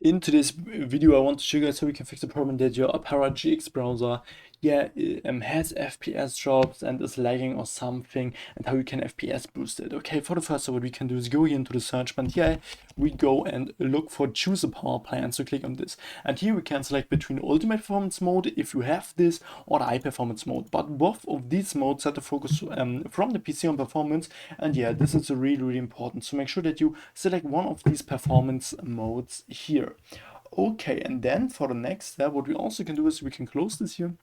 In today's video, I want to show you guys how we can fix the problem that your Opera GX browser has FPS drops and is lagging or something, and how you can FPS boost it. Okay, for the first, what we can do is go here into the search bar. Here we go and look for choose a power plan. So click on this, and here we can select between ultimate performance mode if you have this, or the high performance mode. But both of these modes set the focus from the PC on performance, and yeah, this is really important. So make sure that you select one of these performance modes here. Okay, and then for the next step, what we also can do is we can close this here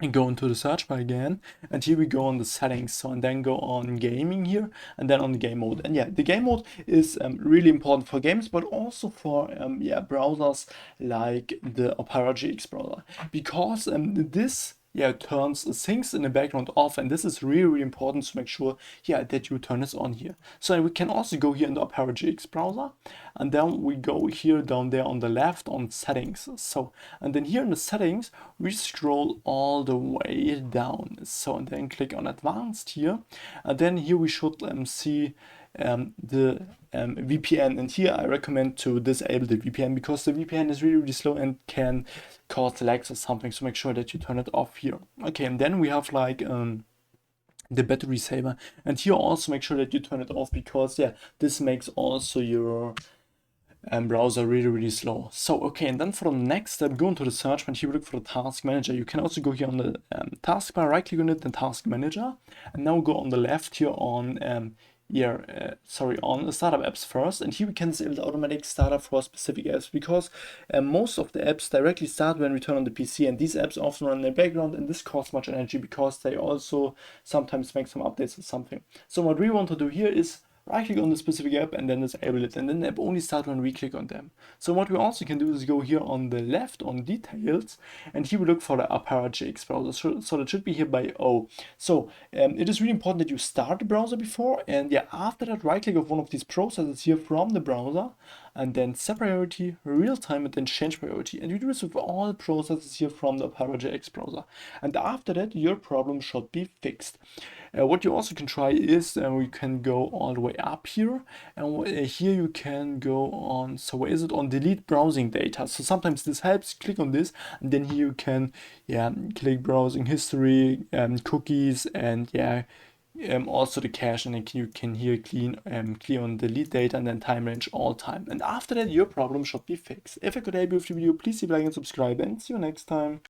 and go into the search bar again, and here we go on the settings. So and then go on gaming here, and then on the game mode. And yeah, the game mode is really important for games, but also for browsers like the Opera GX browser, because this turns things in the background off, and this is really important to make sure that you turn this on here. So we can also go here in the Opera GX browser, and then we go here down there on the left on settings. So and then here in the settings we scroll all the way down, so and then click on advanced here, and then here we should see the VPN, and here I recommend to disable the VPN because the VPN is really slow and can cause lags or something, so make sure that you turn it off here. Okay, and then we have like the battery saver, and here also make sure that you turn it off, because this makes also your browser really slow. So okay, and then for the next step, go into the search and here look for the task manager. You can also go here on the taskbar, right click on it, then task manager, and now go on the left here on on startup apps first, and here we can disable the automatic startup for specific apps, because most of the apps directly start when we turn on the PC, and these apps often run in the background, and this costs much energy because they also sometimes make some updates or something. So what we want to do here is right click on the specific app and then disable it, and then the app only starts when we click on them. So what we also can do is go here on the left on details, and here we look for the Opera GX browser. So that should be here by O. So it is really important that you start the browser before, and after that right click of one of these processes here from the browser, and then set priority, real time, and then change priority. And you do this with all processes here from the Opera GX browser. And after that, your problem should be fixed. What you also can try is we can go all the way up here, and here you can go on, so where is it, on delete browsing data. So sometimes this helps. Click on this, and then here you can click browsing history, cookies, and also the cache, and then you can here clear on delete data, and then time range all time. And after that, your problem should be fixed. If I could help you with the video, please leave a like and subscribe, and see you next time.